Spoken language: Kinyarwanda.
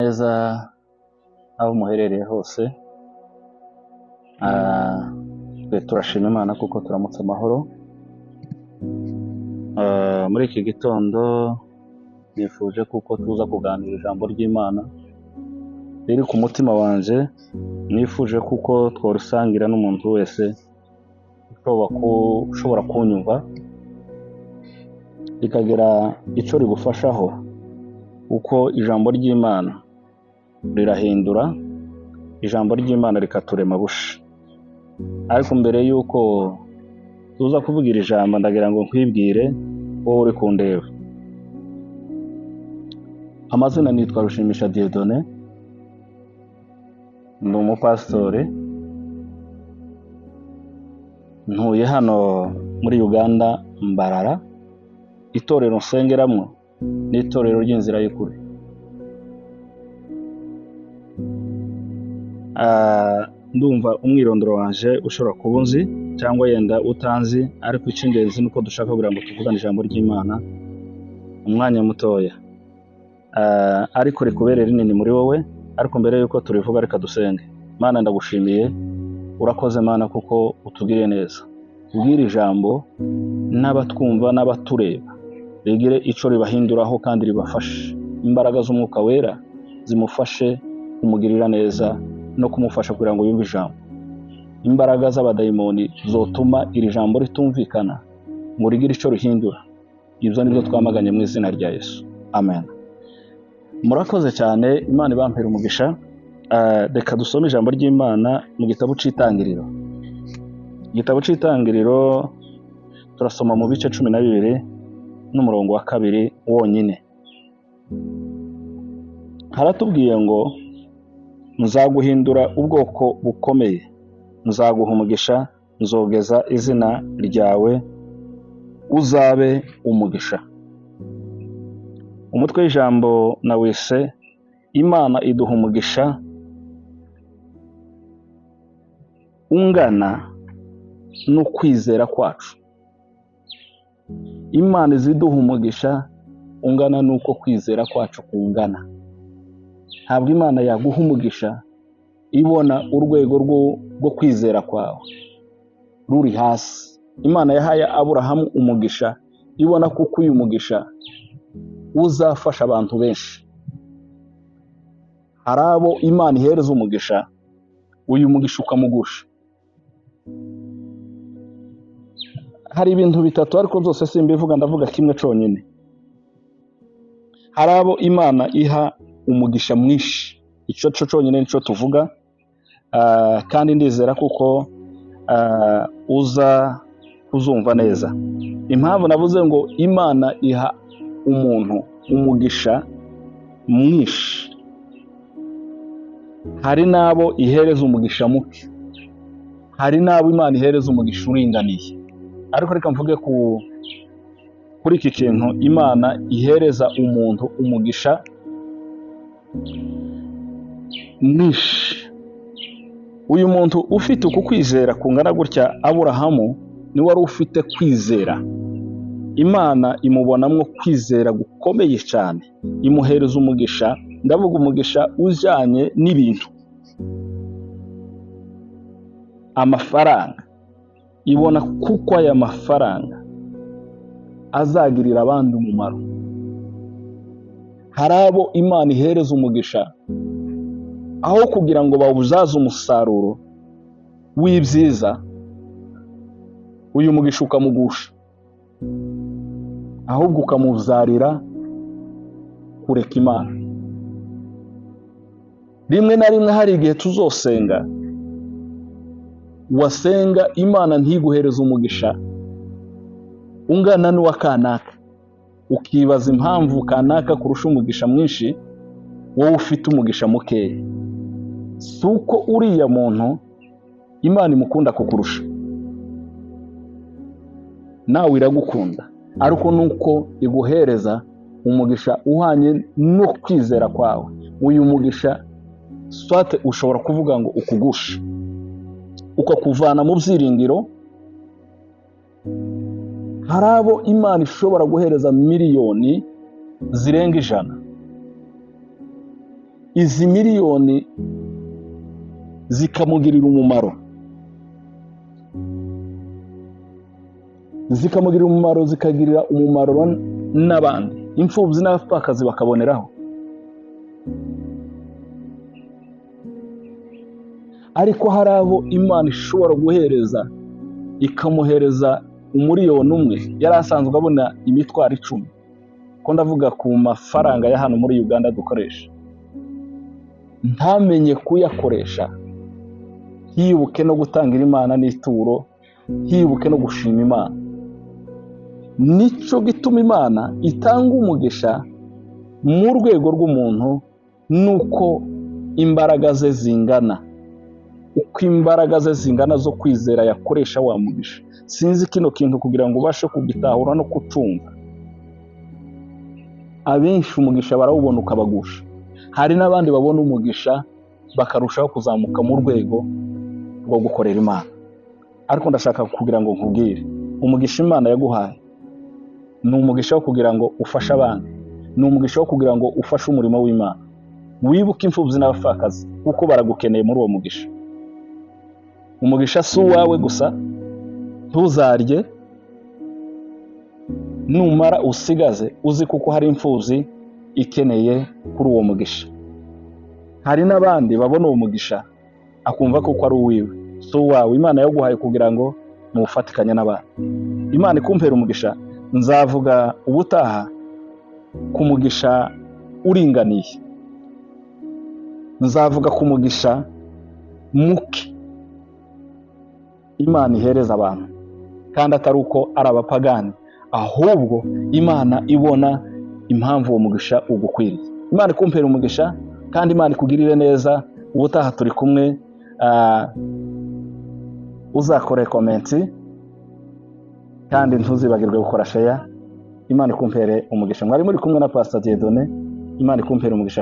neza aho muherereye hose. Turashima Imana kuko turamutse amahoro. Muri iki gitondo nifuje kuko tuza kuganira ijambo ry'Imana riri ku mutima wanje. Nifuje kuko tworusangira n'umuntu wese ushobora kunyumva, rikagira icyo rigufashaho, uko ijambo ry'Imana rirahindura, ijambo ry'Imana rikaturema busha. Ariko mbere y'uko tuza kuvugira ijambo, ndagira ngo nkwibwire wowe uri kundeba. Amazina nitwa Rushimisha Dieudonné, ndi umupasitore, ntuye hano muri Uganda Mbarara. Itorero nsengeramo ni itorero ry'inzira y'ukuri. Ndumva umwirondoro wanje ushobora kuba unzi cyangwa yenda utanzi, ariko icy'ingenzi nuko dushaka kugira ngo tuvugane ijambo ry'Imana umwanya mutoya, ariko rikubere rinini muri wowe. Ariko mbere y'uko turivuga, reka dusenge. Mana, ndagushimiye, urakoze Mana, kuko utugiriye neza. Ubwira ijambo n'abatwumva n'abatureba rigire icyo ribahinduraho kandi ribafashe. Imbaraga z'umwuka wera zimufashe kumugirira neza no kumufasha kugira ngo yumve ijambo. Imbaraga z'abadayimoni zotuma iri jambo ritumvikana ngo rigire icyo rihindura. Ibyo nibyo twamaganye mu izina rya Yesu, amen. Murakoze cyane, Imana ibampere umugisha. Reka dusome ijambo ry'Imana mu gitabo cy'Itangiriro. Igitabo cy'Itangiriro turasoma mu bice 12 n'umurongo wa 2 wonyine. Haratubwiye ngo, nzaguhindura ubwoko bukomeye, nzaguha umugisha, nzogeza izina ryawe, uzabe umugisha. Umutwe w'ijambo nawise Imana iduha umugisha ungana no kwizera kwacu. Imana iziduha umugisha ungana nuko kwizera kwacu kungana. Ntabwo Imana yaguha umugisha ibona urwego rwo kwizera kwawe ruri hasi. Imana yahaye Aburahamu umugisha ibona kuko uyu mugisha uzafasha abantu benshi. Hari abo Imana ihereza umugisha, uyu mugisha ukamugusha. Hari ibintu bitatu, ariko byose simbivuga, ndavuga kimwe cyonyine. Hari abo Imana iha umugisha mwinshi, icyo cyonyine nicyo tuvuga. Kandi ndizera kuko uza kuzumva neza. Impamvu navuze ngo Imana iha umuntu umugisha mwinshi, hari n'abo ihereza umugisha muke, hari n'abo Imana ihereza umugisha uringaniye. Ariko reka mvuge kuri iki kintu, Imana ihereza umuntu umugisha mwinshi. Uyu muntu ufite uku kwizera kungana gutya, Aburahamu ni wari ufite kwizera. Imana imubonamwo kwizera gukomeye cyane, imuhereza umugisha. Ndavuga umugisha ujyanye n'ibintu, amafaranga. Ibona kuko aya mafaranga azagirira abandi umumaro. Hari abo Imana ihereza umugisha, aho kugira ngo bawuzaze umusaruro w'ibyiza, uyu mugisha ukamugusha, ahubwo ukamuzarira kureka Imana. Rimwe na rimwe hari igihe tuzosenga, wasenga Imana ntiguhereza umugisha ungana n'uwa kanaka, ukibaza impamvu kanaka kurusha umugisha mwinshi, wowe ufite umugisha mukeya. Si uko uriya muntu Imana imukunda kukurusha, nawe iragukunda, ariko nuko iguhereza umugisha uhanye no kwizera kwawe. Uyu mugisha swate ushobora kuvuga ngo ukugusha, ukakuvana mu byiringiro. Hari abo Imana ishobora guhereza miliyoni zirenga 100, izi miliyoni zikamugirira umumaro, zikagirira umumaro n'abandi, imfubyi n'abapfakazi bakaboneraho. Ariko hari abo Imana ishobora guhereza, ikamuhereza umuriyoni umwe, yari asanzwe abona imitwaro 10, ko ndavuga ku mafaranga ya hano muri Uganda dukoresha, ntamenye kuyakoresha, yibuke no gutangira Imana n'ituro, yibuke no gushima Imana. Nico gituma Imana itanga umugisha mu rwego rw'umuntu, nuko imbaraga ze zingana, uko imbaraga ze zingana zo kwizera yakoresha wa mugisha. Sinzi kino kintu kugira ngo ubashe kugitahura no kucumva. Abenshi umugisha barawubona ukabagusha, hari n'abandi babona umugisha bakarushaho kuzamuka mu rwego rwo gukorera Imana. Ariko ndashaka kugira ngo nkubwire, umugisha Imana yaguhaye ni umugisha wo kugira ngo ufashe abandi, ni umugisha wo kugira ngo ufashe umurimo w'Imana. Wibuke imfubyi n'abapfakazi kuko baragukeneye muri uwo mugisha. Umugisha si uwawe gusa, ntuzarye, numara usigaze uzi kuko hari imfubyi ikeneye kuri uwo mugisha. Hari n'abandi babona uwo mugisha akumva kuko ari uwiwe, si uwawe. Imana yaguhaye kugira ngo mufatikanye n'abandi. Imana ikumpera umugisha. Nzavuga ubutaha ku mugisha uringaniye, nzavuga ku mugisha muke Imana ihereza abantu, kandi atari uko ari abapagani, ahubwo Imana ibona impamvu uwo mugisha ugukwiriye. Imana ikumpera umugisha kandi Imana ikugirire neza. Ubutaha turi kumwe, uzakore komenti kandi ntuzibagirwe gukora share. Imana ikumpere umugisha. Mwari muri kumwe na Pastor Dieudonné. Imana ikumpere umugisha.